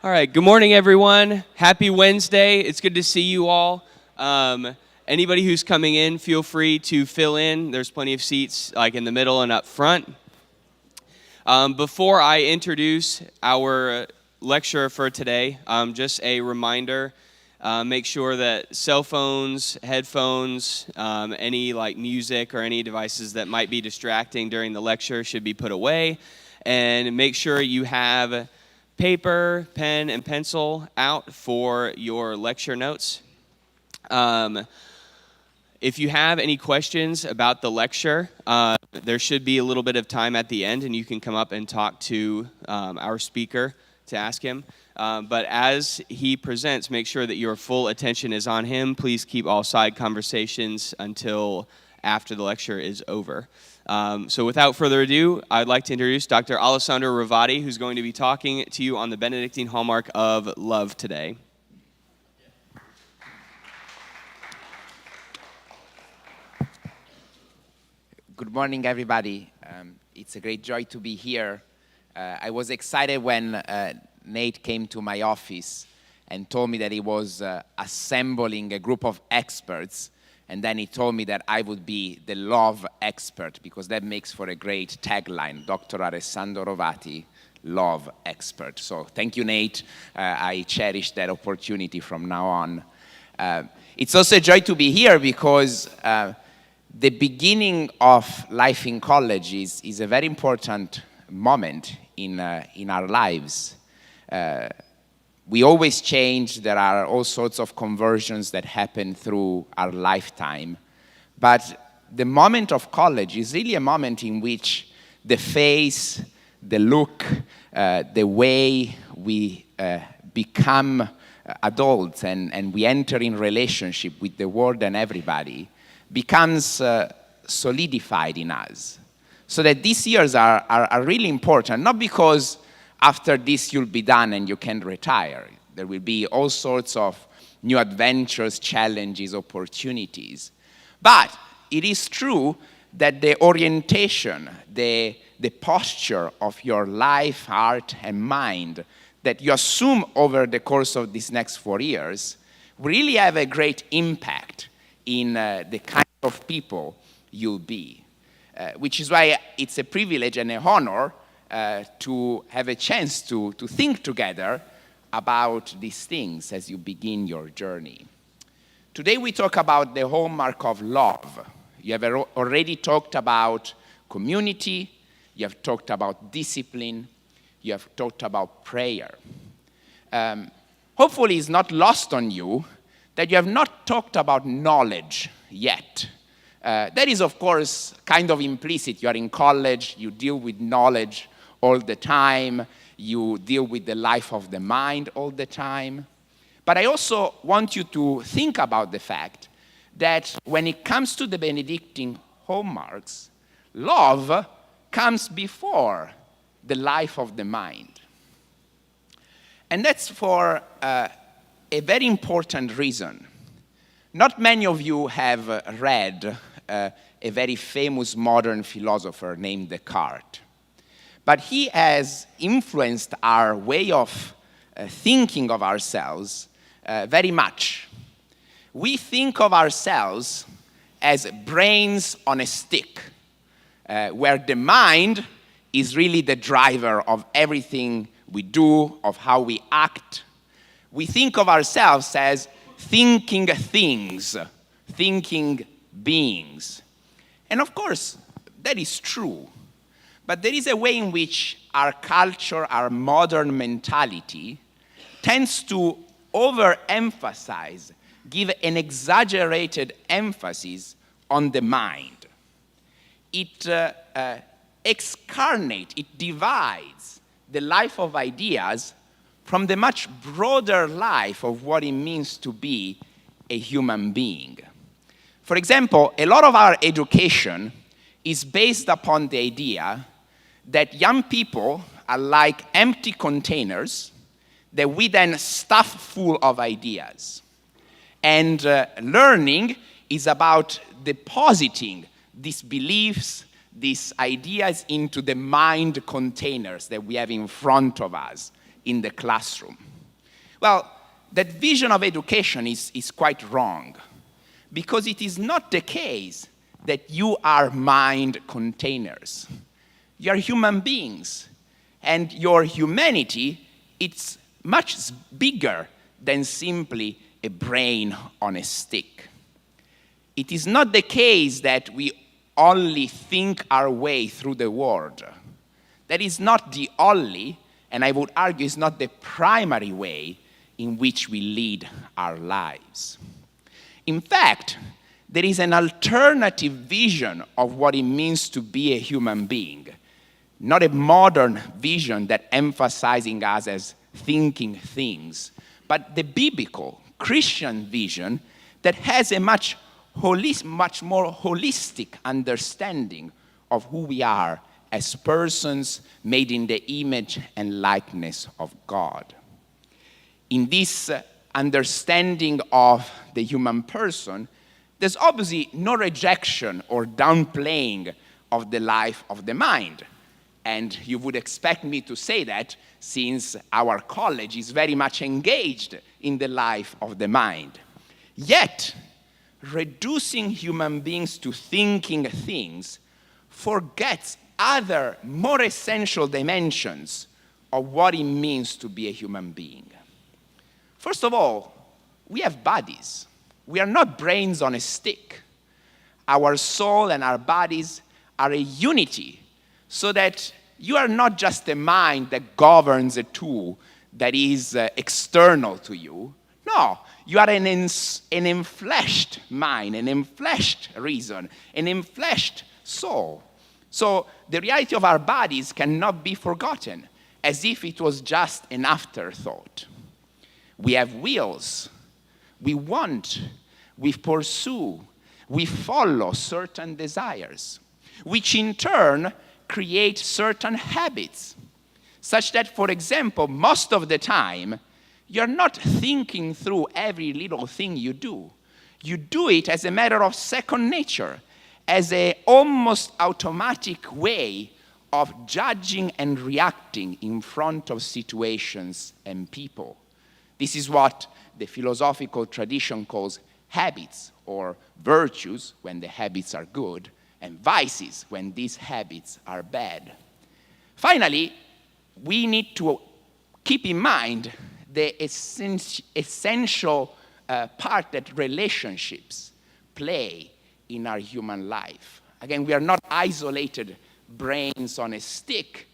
All right, good morning, everyone. Happy Wednesday. It's good to see you all. Anybody who's coming in, feel free to fill in. There's plenty of seats like in the middle and up front. Before I introduce our lecturer for today, just a reminder, make sure that cell phones, headphones, any like music or any devices that might be distracting during the lecture should be put away. And make sure you have paper, pen, and pencil out for your lecture notes. If you have any questions about the lecture, there should be a little bit of time at the end, and you can come up and talk to our speaker to ask him. But as he presents, make sure that your full attention is on him. Please keep all side conversations until after the lecture is over. So without further ado, I'd like to introduce Dr. Alessandro Rovati, who's going to be talking to you on the Benedictine Hallmark of Love today. Good morning, everybody. It's a great joy to be here. I was excited when Nate came to my office and told me that he was assembling a group of experts. And then he told me that I would be the love expert, because that makes for a great tagline, Dr. Alessandro Rovati, love expert. So thank you, Nate. I cherish that opportunity from now on. It's also a joy to be here because the beginning of life in college is a very important moment in our lives. We always change. There are all sorts of conversions that happen through our lifetime. But the moment of college is really a moment in which the face, the look, the way we become adults and we enter in relationship with the world and everybody becomes solidified in us. So that these years are really important, not because after this you'll be done and you can retire. There will be all sorts of new adventures, challenges, opportunities. But it is true that the orientation, the posture of your life, heart, and mind that you assume over the course of these next 4 years really have a great impact in the kind of people you'll be. Which is why it's a privilege and an honor to have a chance to think together about these things as you begin your journey. Today we talk about the hallmark of love. You have already talked about community, you have talked about discipline, you have talked about prayer. Hopefully it's not lost on you that you have not talked about knowledge yet. That is, of course, kind of implicit. You are in college, you deal with knowledge all the time, you deal with the life of the mind all the time. But I also want you to think about the fact that when it comes to the Benedictine hallmarks, love comes before the life of the mind. And that's for a very important reason. Not many of you have read a very famous modern philosopher named Descartes. But he has influenced our way of thinking of ourselves very much. We think of ourselves as brains on a stick, where the mind is really the driver of everything we do, of how we act. We think of ourselves as thinking things, thinking beings. And of course, that is true. But there is a way in which our culture, our modern mentality, tends to overemphasize, give an exaggerated emphasis on the mind. It excarnates, it divides the life of ideas from the much broader life of what it means to be a human being. For example, a lot of our education is based upon the idea that young people are like empty containers that we then stuff full of ideas. And learning is about depositing these beliefs, these ideas into the mind containers that we have in front of us in the classroom. Well, that vision of education is quite wrong, because it is not the case that you are mind containers. You are human beings, and your humanity, it's much bigger than simply a brain on a stick. It is not the case that we only think our way through the world. That is not the only, and I would argue is not the primary way in which we lead our lives. In fact, there is an alternative vision of what it means to be a human being, not a modern vision that emphasizing us as thinking things, but the biblical Christian vision that has a much more holistic understanding of who we are as persons made in the image and likeness of God. In this understanding of the human person, there's obviously no rejection or downplaying of the life of the mind. And you would expect me to say that since our college is very much engaged in the life of the mind. Yet, reducing human beings to thinking things forgets other more essential dimensions of what it means to be a human being. First of all, we have bodies. We are not brains on a stick. Our soul and our bodies are a unity, so that you are not just a mind that governs a tool that is external to you. No, you are an enfleshed mind, an enfleshed reason, an enfleshed soul. So the reality of our bodies cannot be forgotten, as if it was just an afterthought. We have wills. We want, we pursue, we follow certain desires, which in turn create certain habits, such that, for example, most of the time, you're not thinking through every little thing you do. You do it as a matter of second nature, as an almost automatic way of judging and reacting in front of situations and people. This is what the philosophical tradition calls habits, or virtues when the habits are good, and vices when these habits are bad. Finally, we need to keep in mind the essential part that relationships play in our human life. Again, we are not isolated brains on a stick,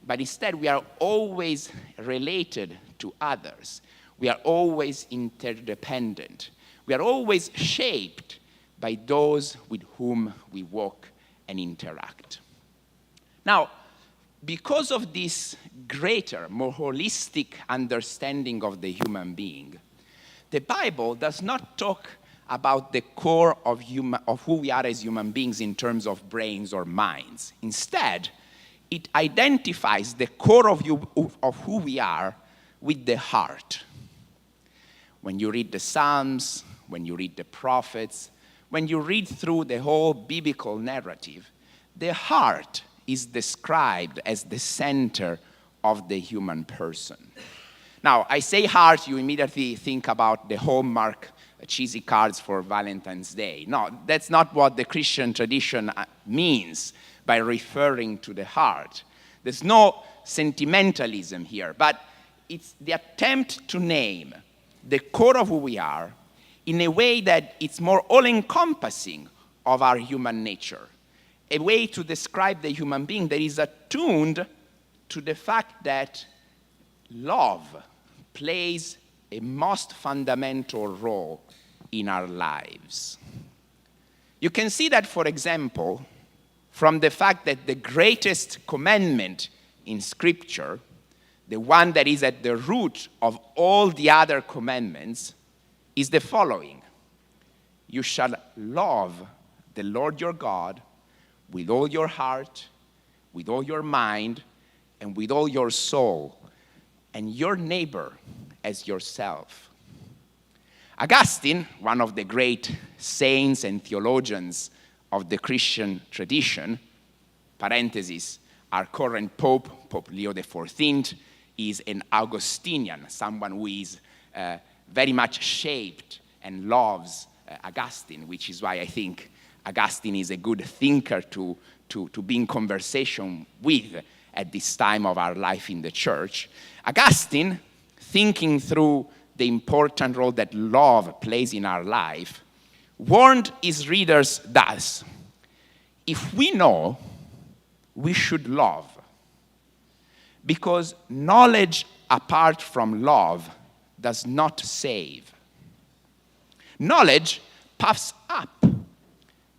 but instead we are always related to others. We are always interdependent. We are always shaped by those with whom we walk and interact. Now, because of this greater, more holistic understanding of the human being, the Bible does not talk about the core of who we are as human beings in terms of brains or minds. Instead, it identifies the core of who we are with the heart. When you read the Psalms, when you read the prophets, when you read through the whole biblical narrative, the heart is described as the center of the human person. Now, I say heart, you immediately think about the Hallmark cheesy cards for Valentine's Day. No, that's not what the Christian tradition means by referring to the heart. There's no sentimentalism here, but it's the attempt to name the core of who we are in a way that it's more all-encompassing of our human nature, a way to describe the human being that is attuned to the fact that love plays a most fundamental role in our lives. You can see that, for example, from the fact that the greatest commandment in Scripture, the one that is at the root of all the other commandments, is the following: you shall love the Lord your God with all your heart, with all your mind, and with all your soul, and your neighbor as yourself. Augustine, one of the great saints and theologians of the Christian tradition, parenthesis, our current Pope, Pope Leo XIV, is an Augustinian, someone who is very much shaped and loves Augustine, which is why I think Augustine is a good thinker to be in conversation with at this time of our life in the church. Augustine, thinking through the important role that love plays in our life, warned his readers thus: if we know, we should love, because knowledge apart from love does not save. Knowledge puffs up,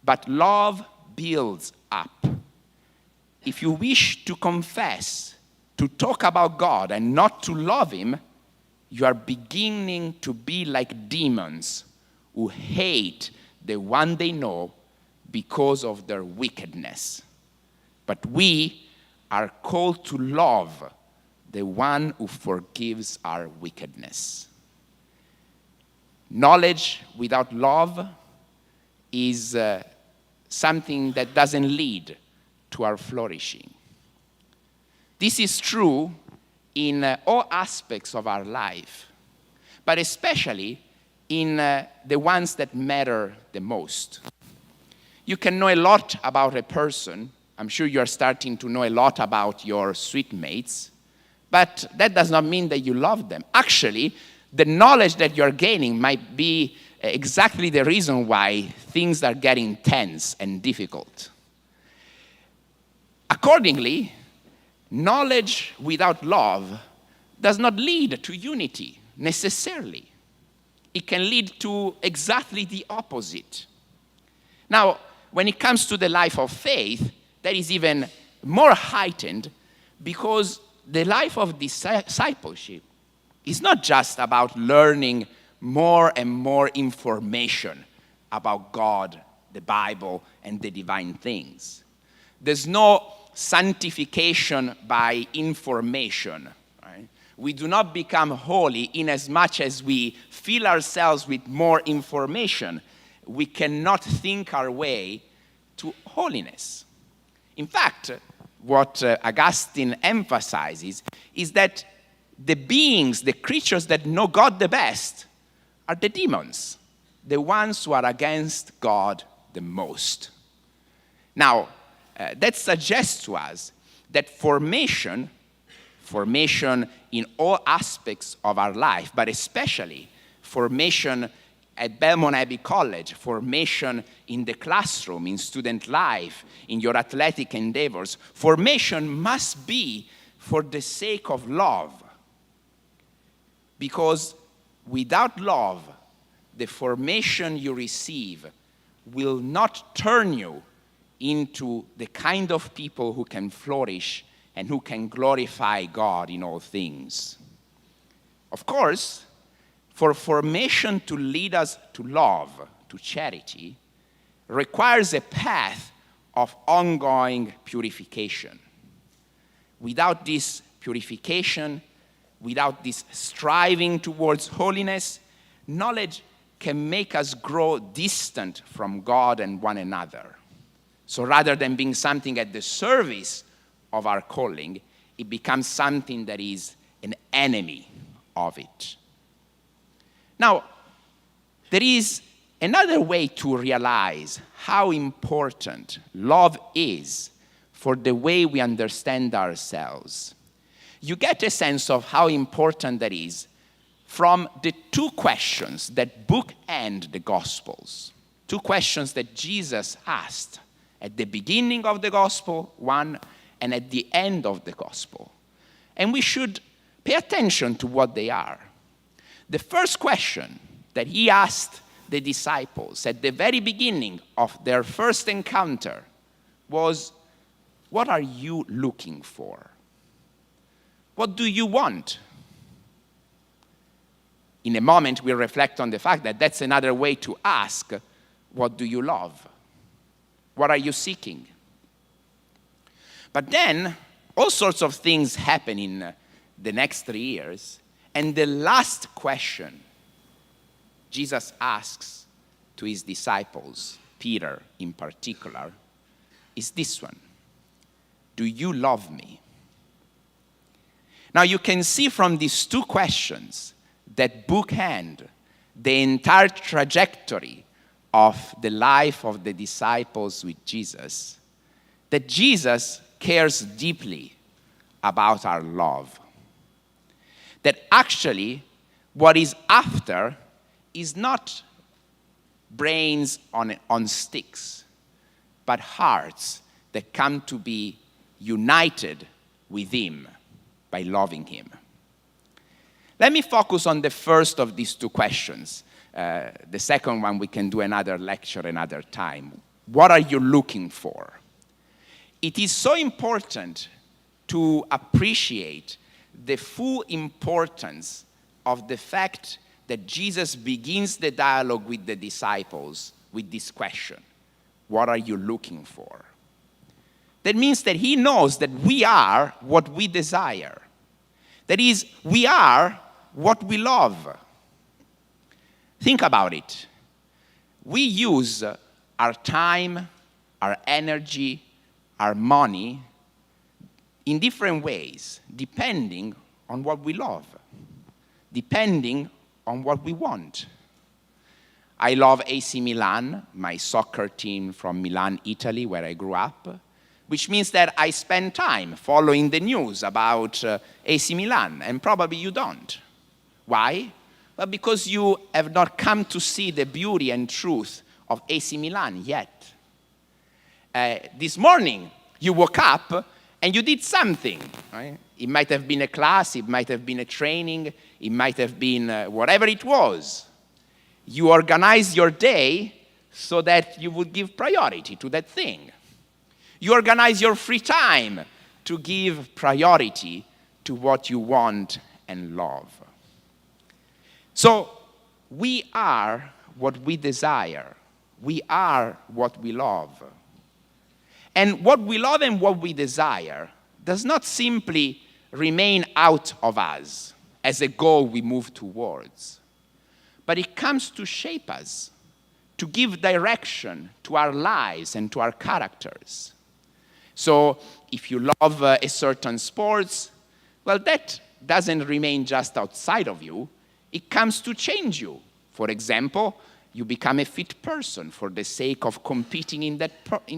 but love builds up. If you wish to confess, to talk about God and not to love him, you are beginning to be like demons who hate the one they know because of their wickedness. But we are called to love the one who forgives our wickedness. Knowledge without love is something that doesn't lead to our flourishing. This is true in all aspects of our life, but especially in the ones that matter the most. You can know a lot about a person. I'm sure you are starting to know a lot about your suite mates, but that does not mean that you love them. Actually, the knowledge that you're gaining might be exactly the reason why things are getting tense and difficult. Accordingly, knowledge without love does not lead to unity necessarily. It can lead to exactly the opposite. Now, when it comes to the life of faith, that is even more heightened, because the life of discipleship is not just about learning more and more information about God, the Bible, and the divine things. There's no sanctification by information. Right? We do not become holy in as much as we fill ourselves with more information. We cannot think our way to holiness. In fact, what Augustine emphasizes is that the beings, the creatures that know God the best are the demons, the ones who are against God the most. Now, that suggests to us that formation in all aspects of our life, but especially formation at Belmont Abbey College, formation in the classroom, in student life, in your athletic endeavors, formation must be for the sake of love. Because without love, the formation you receive will not turn you into the kind of people who can flourish and who can glorify God in all things. Of course, for formation to lead us to love, to charity, requires a path of ongoing purification. Without this purification, without this striving towards holiness, knowledge can make us grow distant from God and one another. So rather than being something at the service of our calling, it becomes something that is an enemy of it. Now, there is another way to realize how important love is for the way we understand ourselves. You get a sense of how important that is from the two questions that bookend the Gospels. Two questions that Jesus asked at the beginning of the Gospel, one, and at the end of the Gospel. And we should pay attention to what they are. The first question that he asked the disciples at the very beginning of their first encounter was, what are you looking for? What do you want? In a moment, we'll reflect on the fact that that's another way to ask, what do you love? What are you seeking? But then, all sorts of things happen in the next 3 years. And the last question Jesus asks to his disciples, Peter in particular, is this one. Do you love me? Now you can see from these two questions that bookend the entire trajectory of the life of the disciples with Jesus, that Jesus cares deeply about our love. That actually what is after is not brains on sticks, but hearts that come to be united with him by loving him. Let me focus on the first of these two questions. The second one we can do another lecture another time. What are you looking for? It is so important to appreciate the full importance of the fact that Jesus begins the dialogue with the disciples with this question: what are you looking for? That means that he knows that we are what we desire. That is, we are what we love. Think about it. We use our time, our energy, our money in different ways, depending on what we love, depending on what we want. I love AC Milan, my soccer team from Milan, Italy, where I grew up, which means that I spend time following the news about AC Milan, and probably you don't. Why? Well, because you have not come to see the beauty and truth of AC Milan yet. This morning, you woke up and you did something, right? It might have been a class, it might have been a training, it might have been whatever it was. You organized your day so that you would give priority to that thing. You organize your free time to give priority to what you want and love. So we are what we desire. We are what we love. And what we love and what we desire does not simply remain out of us as a goal we move towards, but it comes to shape us, to give direction to our lives and to our characters. So if you love a certain sports, well, that doesn't remain just outside of you. It comes to change you. For example, you become a fit person for the sake of competing in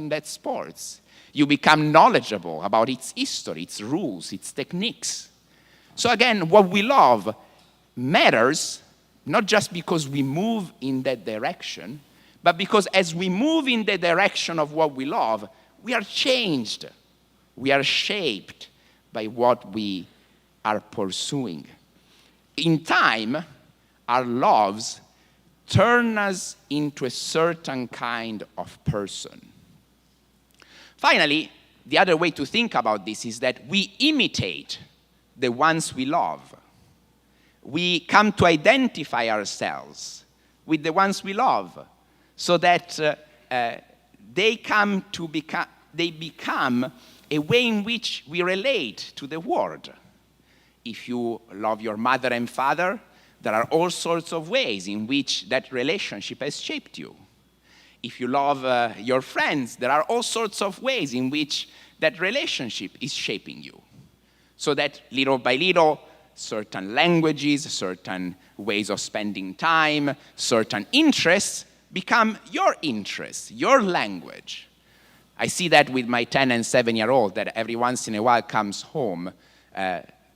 that sports. You become knowledgeable about its history, its rules, its techniques. So again, what we love matters not just because we move in that direction, but because as we move in the direction of what we love, we are changed. We are shaped by what we are pursuing. In time, our loves turn us into a certain kind of person. Finally, the other way to think about this is that we imitate the ones we love. We come to identify ourselves with the ones we love so that they become a way in which we relate to the world. If you love your mother and father, there are all sorts of ways in which that relationship has shaped you. If you love your friends, there are all sorts of ways in which that relationship is shaping you. So that little by little, certain languages, certain ways of spending time, certain interests become your interests, your language. I see that with my 10 and 7-year-old that every once in a while comes home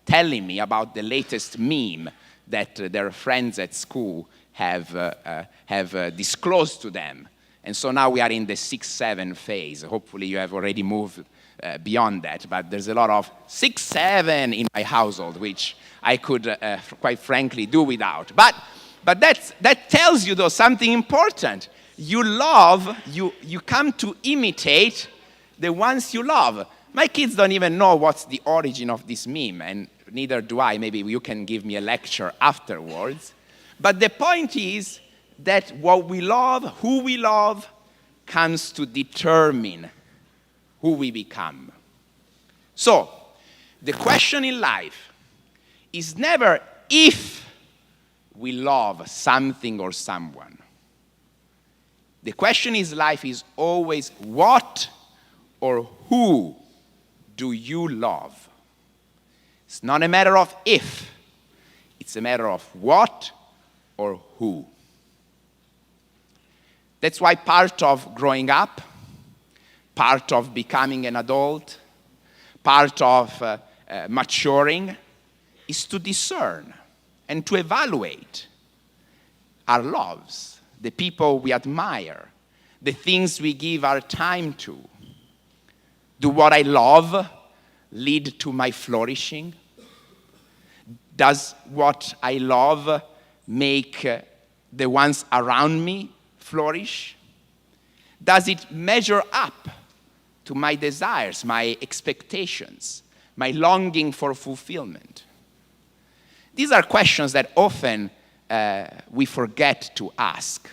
telling me about the latest meme that their friends at school have disclosed to them. And so now we are in the 6-7 phase. Hopefully you have already moved beyond that, but there's a lot of 6-7 in my household, which I could quite frankly do without. But that tells you though something important. You love, you come to imitate the ones you love. My kids don't even know what's the origin of this meme, and neither do I. Maybe you can give me a lecture afterwards. But the point is that what we love, who we love, comes to determine who we become. So, the question in life is never if we love something or someone. The question in life is always what or who do you love? It's not a matter of if, It's a matter of what or who. That's why part of growing up, part of becoming an adult, part of maturing is to discern and to evaluate our loves, the people we admire, the things we give our time to. Do what I love lead to my flourishing? Does what I love make the ones around me flourish? Does it measure up to my desires, my expectations, my longing for fulfillment? These are questions that often we forget to ask,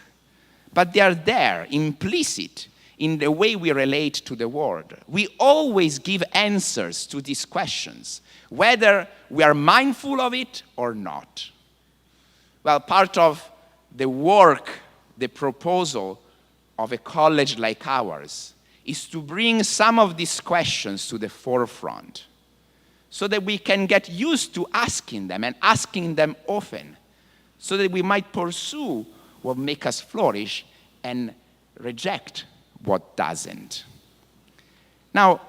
but they are there, implicit in the way we relate to the world. We always give answers to these questions, whether we are mindful of it or not. Well, part of the work, the proposal of a college like ours is to bring some of these questions to the forefront so that we can get used to asking them and asking them often, so that we might pursue what makes us flourish and reject what doesn't. Now,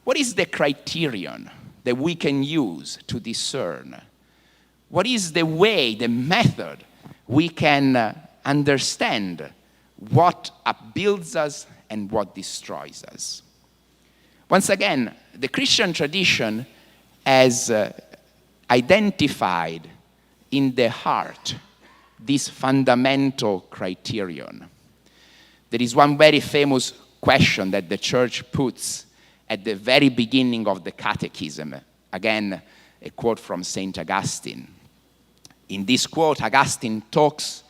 what is the criterion that we can use to discern? What is the way, the method we can understand what upbuilds us and what destroys us? Once again, the Christian tradition has identified in the heart this fundamental criterion. There is one very famous question that the church puts at the very beginning of the catechism. Again, a quote from St. Augustine. In this quote, Augustine talks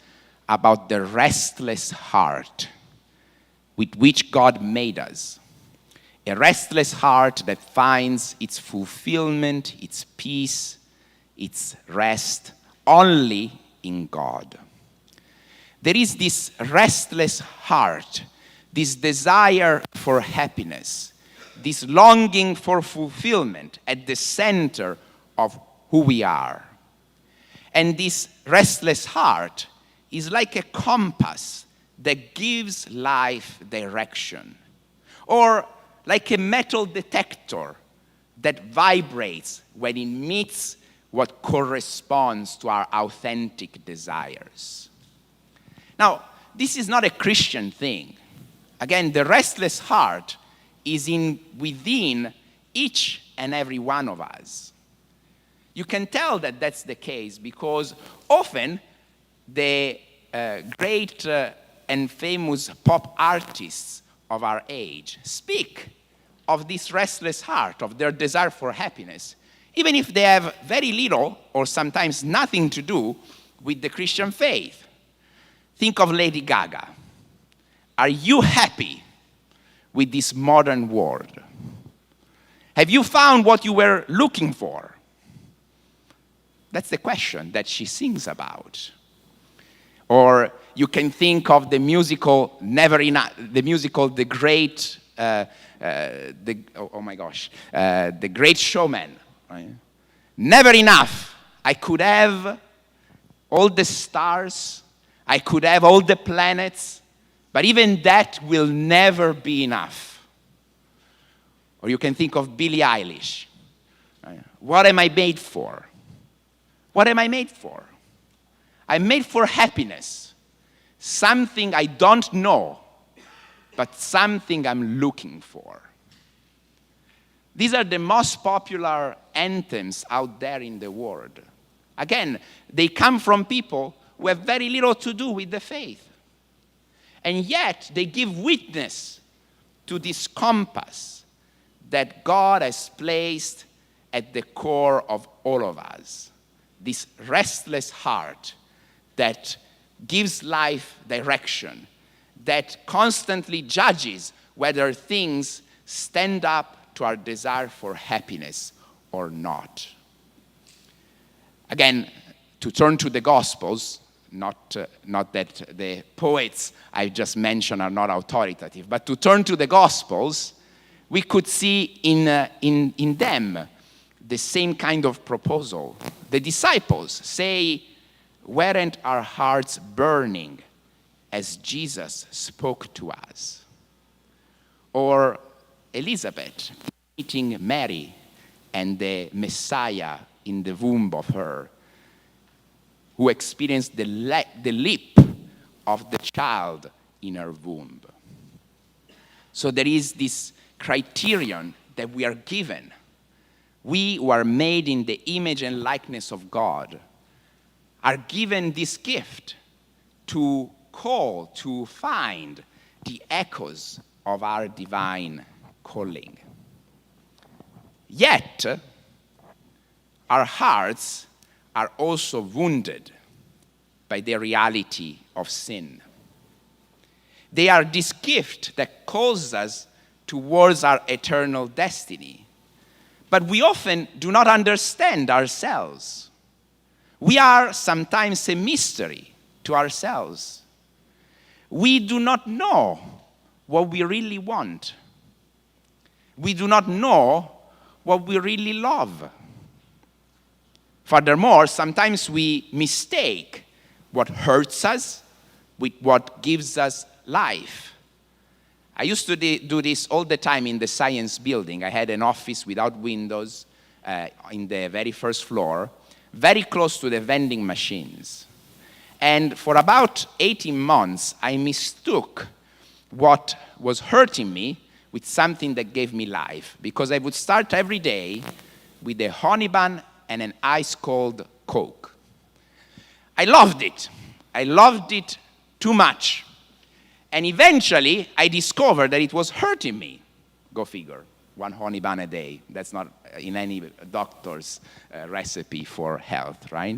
about the restless heart with which God made us. A restless heart that finds its fulfillment, its peace, its rest only in God. There is this restless heart, this desire for happiness, this longing for fulfillment at the center of who we are. And this restless heart is like a compass that gives life direction, or like a metal detector that vibrates when it meets what corresponds to our authentic desires. Now, this is not a Christian thing. Again, the restless heart is within each and every one of us. You can tell that that's the case because often the great and famous pop artists of our age speak of this restless heart, of their desire for happiness, even if they have very little or sometimes nothing to do with the Christian faith. Think of Lady Gaga. Are you happy with this modern world? Have you found what you were looking for? That's the question that she sings about. Or you can think of the musical The Great, The Great Showman. Right? Never enough. I could have all the stars, I could have all the planets, but even that will never be enough. Or you can think of Billie Eilish. Right? What am I made for? What am I made for? I'm made for happiness. Something I don't know, but something I'm looking for. These are the most popular anthems out there in the world. Again, they come from people who have very little to do with the faith. And yet, they give witness to this compass that God has placed at the core of all of us. This restless heart that gives life direction, that constantly judges whether things stand up to our desire for happiness or not. Again, to turn to the Gospels, not that the poets I just mentioned are not authoritative, but to turn to the Gospels, we could see in them the same kind of proposal, The disciples say, weren't our hearts burning as Jesus spoke to us? Or Elizabeth meeting Mary and the Messiah in the womb of her, who experienced the leap of the child in her womb. So there is this criterion that we are given. We who are made in the image and likeness of God are given this gift to call, to find the echoes of our divine calling. Yet, our hearts are also wounded by the reality of sin. They are this gift that calls us towards our eternal destiny. But we often do not understand ourselves. We are sometimes a mystery to ourselves. We do not know what we really want. We do not know what we really love. Furthermore, sometimes we mistake what hurts us with what gives us life. I used to do this all the time in the science building. I had an office without windows in the very first floor, very close to the vending machines. And for about 18 months, I mistook what was hurting me with something that gave me life, because I would start every day with a honey bun and an ice-cold Coke. I loved it. I loved it too much. And eventually, I discovered that it was hurting me. Go figure. 1 honey bun a day. That's not in any doctor's recipe for health, right?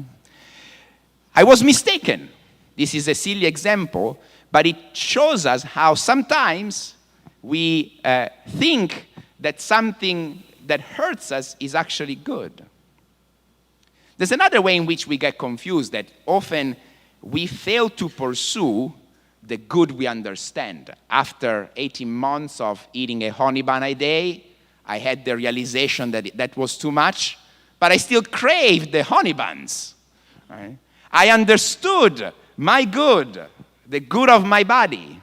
I was mistaken. This is a silly example, but it shows us how sometimes we think that something that hurts us is actually good. There's another way in which we get confused, that often we fail to pursue the good we understand. After 18 months of eating a honey bun a day, I had the realization that that was too much, but I still craved the honey buns. Right? I understood my good, the good of my body,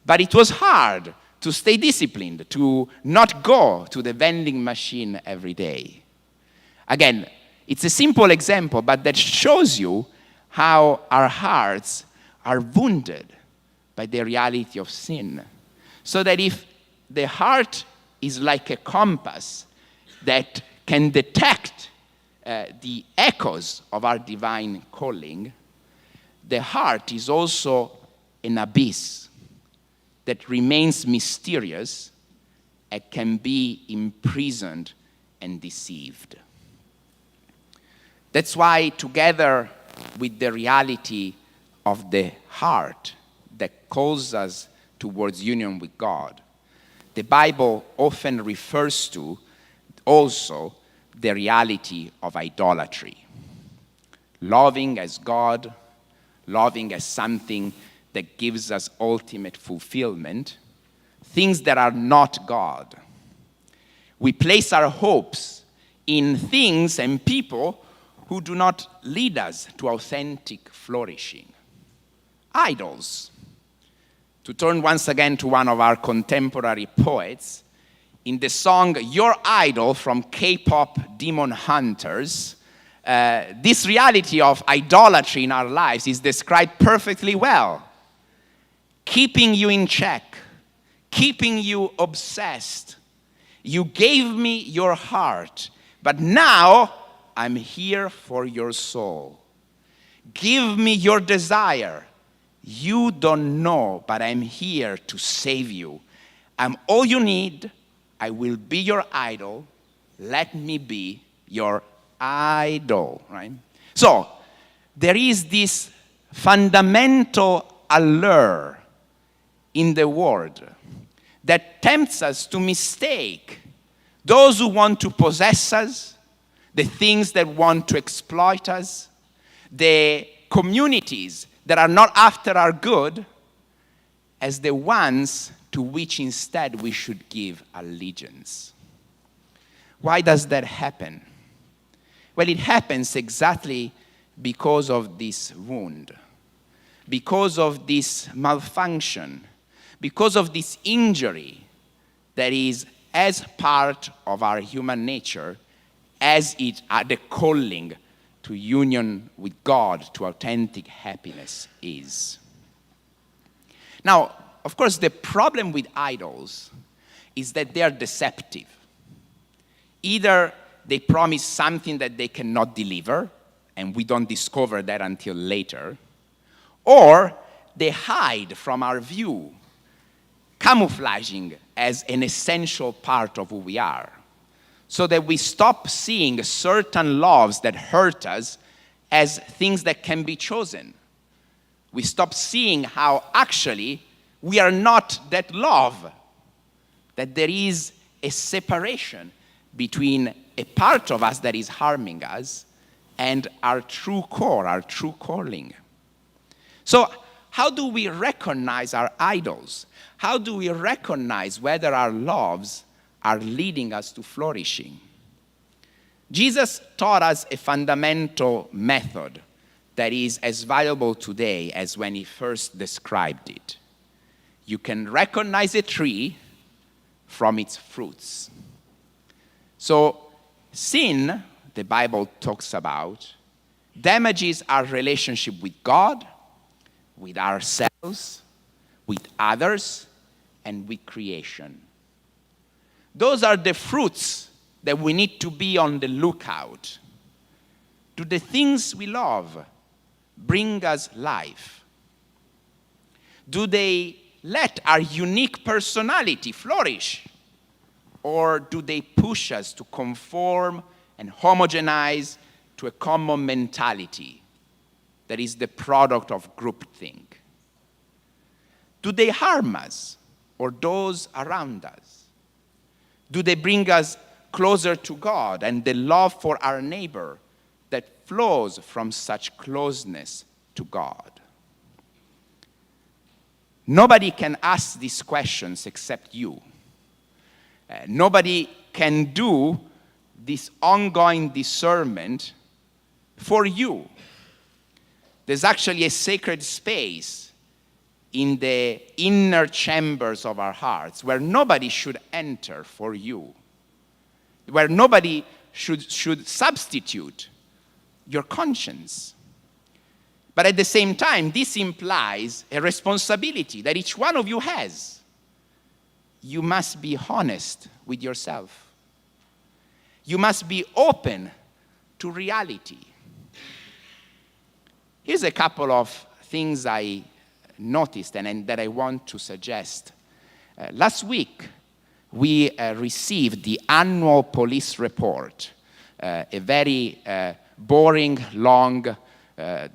but it was hard to stay disciplined, to not go to the vending machine every day. Again, it's a simple example, but that shows you how our hearts are wounded by the reality of sin. So that if the heart is like a compass that can detect the echoes of our divine calling, the heart is also an abyss that remains mysterious and can be imprisoned and deceived. That's why, together with the reality of the heart that calls us towards union with God, the Bible often refers to also the reality of idolatry. Loving as God, loving as something that gives us ultimate fulfillment, things that are not God. We place our hopes in things and people who do not lead us to authentic flourishing. Idols. To turn once again to one of our contemporary poets, in the song Your Idol from K-pop Demon Hunters, this reality of idolatry in our lives is described perfectly well. Keeping you in check, keeping you obsessed. You gave me your heart, but now I'm here for your soul. Give me your desire. You don't know, but I'm here to save you. I'm all you need. I will be your idol. Let me be your idol, right? So, there is this fundamental allure in the world that tempts us to mistake those who want to possess us, the things that want to exploit us, the communities that are not after our good, as the ones to which instead we should give allegiance. Why does that happen? Well, it happens exactly because of this wound, because of this malfunction, because of this injury that is as part of our human nature as it the calling to union with God, to authentic happiness is. Now, of course, the problem with idols is that they are deceptive. Either they promise something that they cannot deliver, and we don't discover that until later, or they hide from our view, camouflaging as an essential part of who we are, so that we stop seeing certain loves that hurt us as things that can be chosen. We stop seeing how actually we are not that love, that there is a separation between a part of us that is harming us and our true core, our true calling. So how do we recognize our idols? How do we recognize whether our loves are leading us to flourishing? Jesus taught us a fundamental method that is as valuable today as when he first described it. You can recognize a tree from its fruits. So sin, the Bible talks about, damages our relationship with God, with ourselves, with others, and with creation. Those are the fruits that we need to be on the lookout. Do the things we love bring us life? Do they let our unique personality flourish? Or do they push us to conform and homogenize to a common mentality that is the product of groupthink? Do they harm us or those around us? Do they bring us closer to God and the love for our neighbor that flows from such closeness to God? Nobody can ask these questions except you. Nobody can do this ongoing discernment for you. There's actually a sacred space in the inner chambers of our hearts where nobody should enter for you, where nobody should substitute your conscience. But at the same time, this implies a responsibility that each one of you has. You must be honest with yourself. You must be open to reality. Here's a couple of things I noticed and that I want to suggest. Last week, we received the annual police report, a very boring, long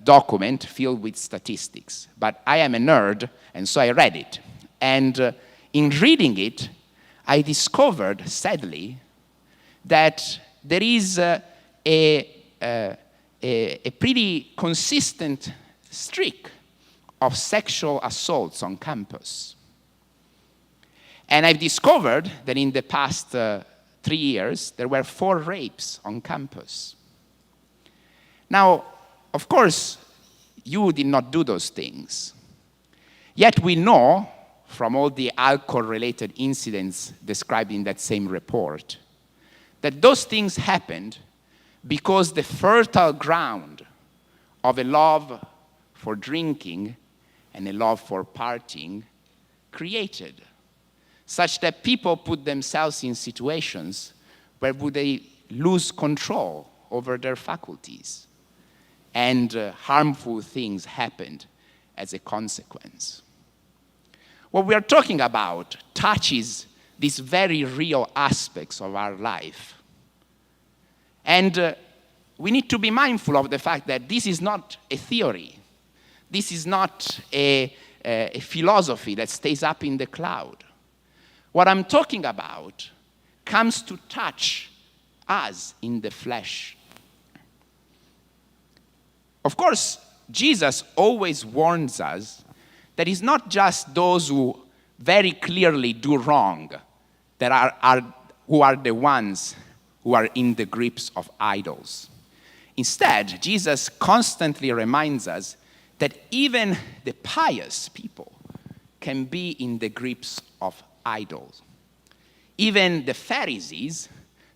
document filled with statistics. But I am a nerd, and so I read it. And in reading it, I discovered, sadly, that there is a pretty consistent streak of sexual assaults on campus. And I've discovered that in the past 3 years, there were 4 rapes on campus. Now, of course, you did not do those things. Yet we know from all the alcohol-related incidents described in that same report that those things happened because the fertile ground of a love for drinking and a love for partying created, such that people put themselves in situations where would they lose control over their faculties, and harmful things happened as a consequence. What we are talking about touches these very real aspects of our life. And we need to be mindful of the fact that this is not a theory. This is not a philosophy that stays up in the cloud. What I'm talking about comes to touch us in the flesh. Of course, Jesus always warns us that it's not just those who very clearly do wrong that who are the ones who are in the grips of idols. Instead, Jesus constantly reminds us that even the pious people can be in the grips of idols. Even the Pharisees,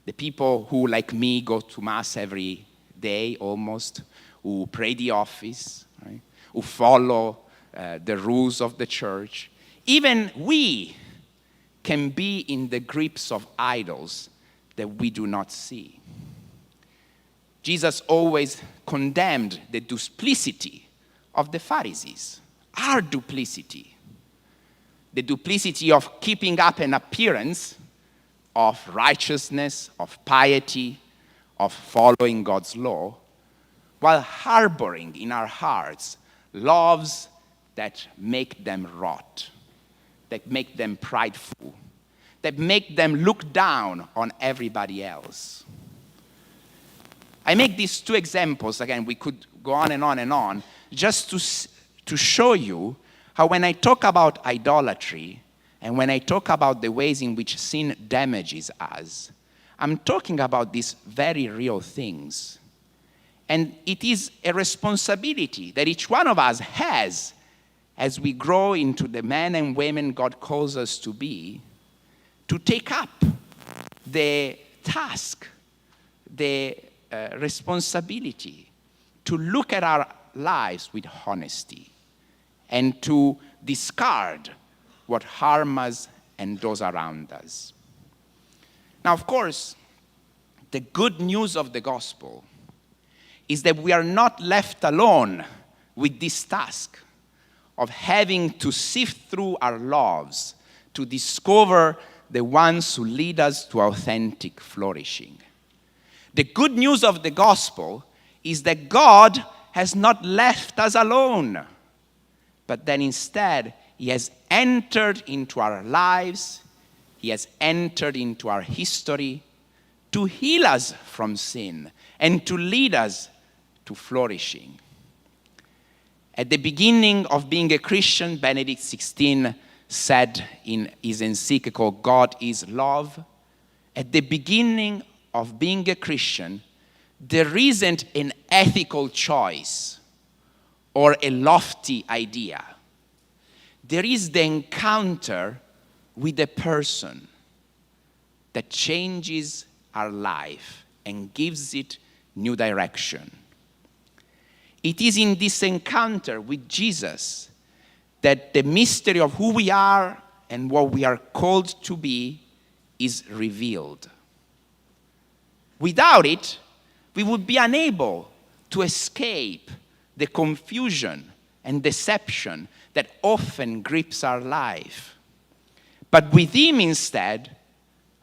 the people who, like me, go to Mass every day almost, who pray the office, right? Who follow the rules of the church, even we can be in the grips of idols that we do not see. Jesus always condemned the duplicity of the Pharisees, our duplicity. The duplicity of keeping up an appearance of righteousness, of piety, of following God's law, while harboring in our hearts loves that make them rot, that make them prideful, that make them look down on everybody else. I make these two examples, again, we could go on and on and on, just to show you how when I talk about idolatry, and when I talk about the ways in which sin damages us, I'm talking about these very real things. And it is a responsibility that each one of us has as we grow into the men and women God calls us to be, to take up the task, the responsibility to look at our lives with honesty and to discard what harm us and those around us. Now, of course, the good news of the gospel is that we are not left alone with this task of having to sift through our lives to discover the ones who lead us to authentic flourishing. The good news of the gospel is that God has not left us alone, but then instead He has entered into our lives, He has entered into our history to heal us from sin and to lead us to flourishing. At the beginning of being a Christian, Benedict XVI said in his encyclical, God is Love, at the beginning of being a Christian, there isn't an ethical choice or a lofty idea. There is the encounter with a person that changes our life and gives it new direction. It is in this encounter with Jesus that the mystery of who we are and what we are called to be is revealed. Without it, we would be unable to escape the confusion and deception that often grips our life. But with Him instead,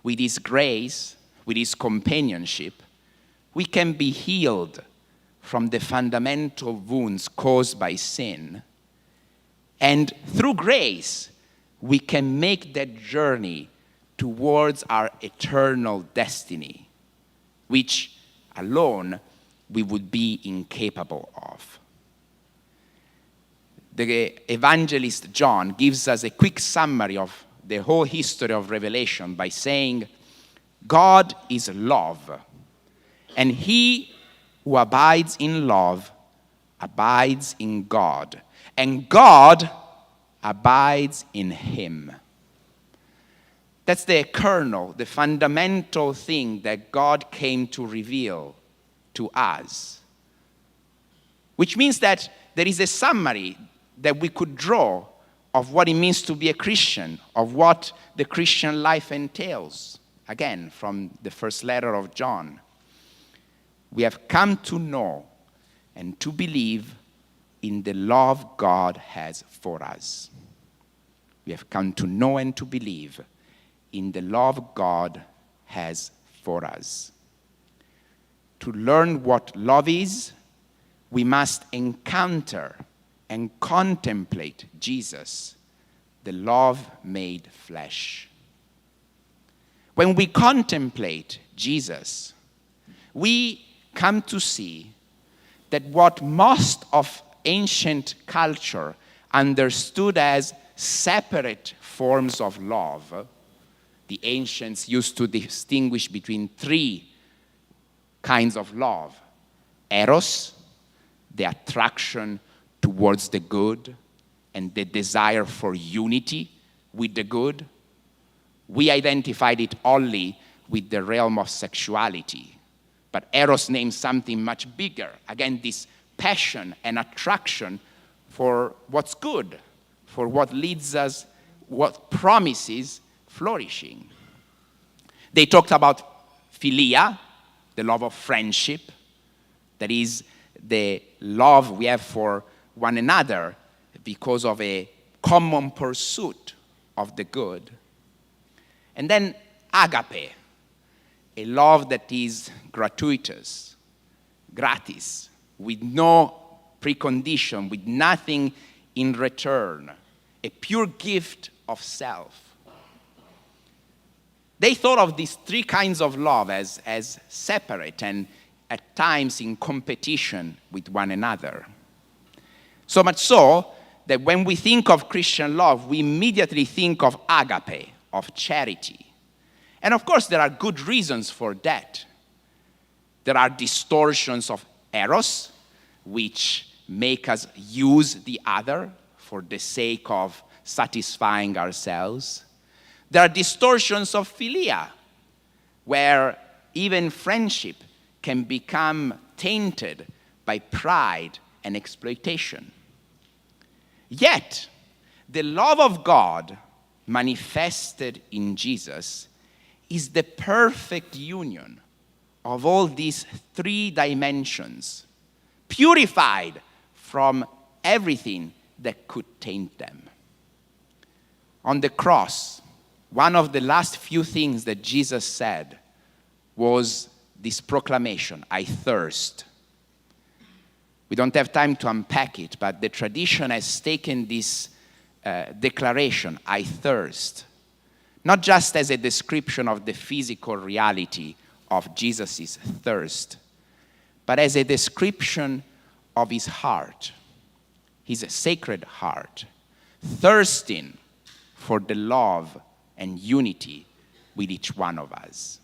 with His grace, with His companionship, we can be healed from the fundamental wounds caused by sin. And through grace, we can make that journey towards our eternal destiny, which alone we would be incapable of. The evangelist John gives us a quick summary of the whole history of Revelation by saying, God is love, and he who abides in love abides in God, and God abides in him. That's the kernel, the fundamental thing that God came to reveal to us. Which means that there is a summary that we could draw of what it means to be a Christian, of what the Christian life entails. Again, from the first letter of John. We have come to know and to believe in the love God has for us. We have come to know and to believe in the love God has for us. To learn what love is, we must encounter and contemplate Jesus, the love made flesh. When we contemplate Jesus, we come to see that what most of ancient culture understood as separate forms of love, the ancients used to distinguish between three kinds of love. Eros, the attraction towards the good and the desire for unity with the good. We identified it only with the realm of sexuality. But Eros names something much bigger. Again, this passion and attraction for what's good, for what leads us, what promises flourishing. They talked about philia, the love of friendship, that is the love we have for one another because of a common pursuit of the good. And then agape, a love that is gratuitous, gratis, with no precondition, with nothing in return, a pure gift of self. They thought of these three kinds of love as separate and at times in competition with one another. So much so that when we think of Christian love, we immediately think of agape, of charity. And of course, there are good reasons for that. There are distortions of eros, which make us use the other for the sake of satisfying ourselves. There are distortions of philia, where even friendship can become tainted by pride and exploitation. Yet, the love of God manifested in Jesus is the perfect union of all these three dimensions, purified from everything that could taint them. On the cross, one of the last few things that Jesus said was this proclamation, "I thirst." We don't have time to unpack it, but the tradition has taken this declaration, "I thirst," not just as a description of the physical reality of Jesus' thirst, but as a description of his heart, his sacred heart, thirsting for the love and unity with each one of us.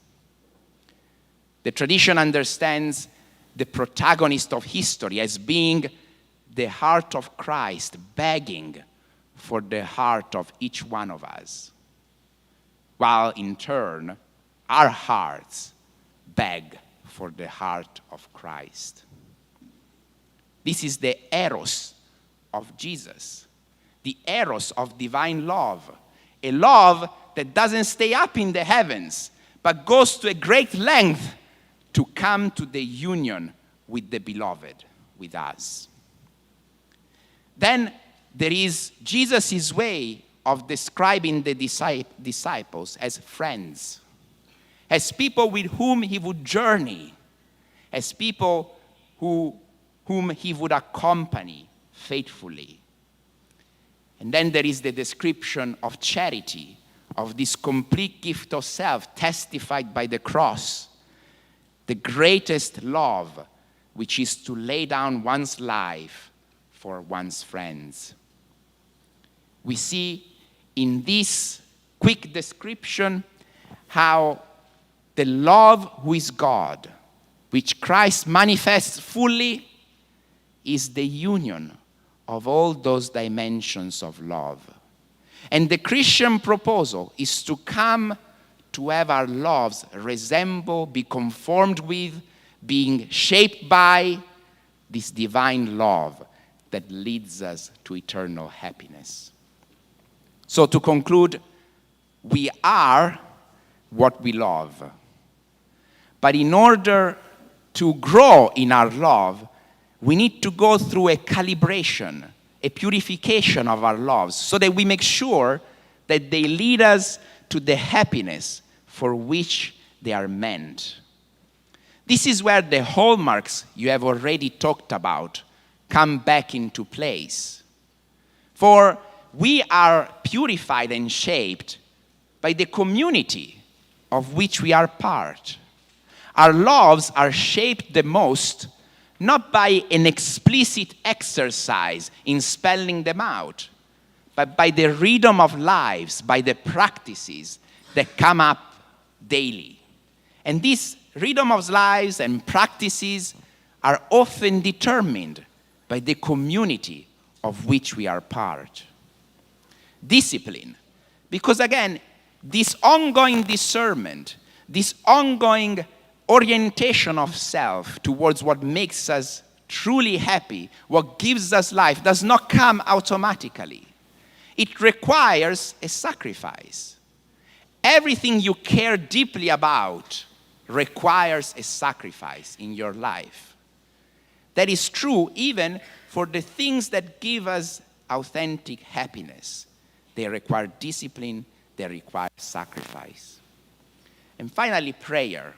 The tradition understands the protagonist of history as being the heart of Christ, begging for the heart of each one of us, while in turn, our hearts beg for the heart of Christ. This is the eros of Jesus, the eros of divine love, a love that doesn't stay up in the heavens, but goes to a great length to come to the union with the beloved, with us. Then there is Jesus' way of describing the disciples as friends, as people with whom he would journey, as people whom he would accompany faithfully. And then there is the description of charity, of this complete gift of self testified by the cross, the greatest love, which is to lay down one's life for one's friends. We see in this quick description how the love who is God, which Christ manifests fully, is the union of all those dimensions of love. And the Christian proposal is to come to have our loves resemble, be conformed with, being shaped by this divine love that leads us to eternal happiness. So to conclude, we are what we love. But in order to grow in our love, we need to go through a calibration, a purification of our loves, so that we make sure that they lead us to the happiness for which they are meant. This is where the hallmarks you have already talked about come back into place. For we are purified and shaped by the community of which we are part. Our loves are shaped the most not by an explicit exercise in spelling them out, but by the rhythm of lives, by the practices that come up daily. And these rhythm of lives and practices are often determined by the community of which we are part. Discipline, because again, this ongoing discernment, this ongoing orientation of self towards what makes us truly happy, what gives us life, does not come automatically. It requires a sacrifice. Everything you care deeply about requires a sacrifice in your life. That is true even for the things that give us authentic happiness. They require discipline, they require sacrifice. And finally, prayer.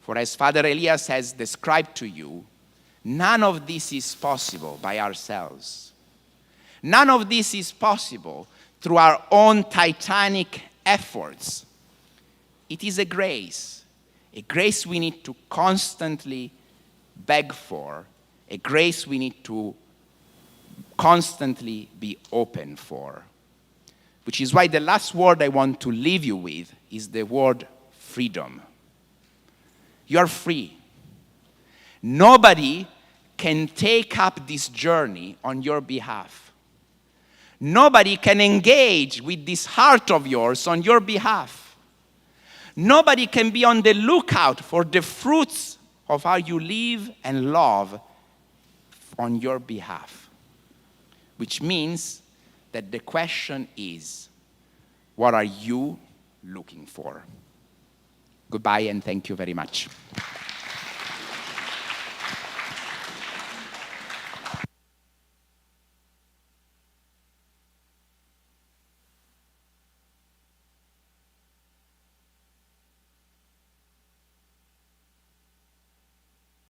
For as Father Elias has described to you, none of this is possible by ourselves. None of this is possible through our own titanic efforts. It is a grace we need to constantly beg for, a grace we need to constantly be open for. Which is why the last word I want to leave you with is the word freedom. You're free. Nobody can take up this journey on your behalf. Nobody can engage with this heart of yours on your behalf. Nobody can be on the lookout for the fruits of how you live and love on your behalf. Which means that the question is, what are you looking for? Goodbye and thank you very much.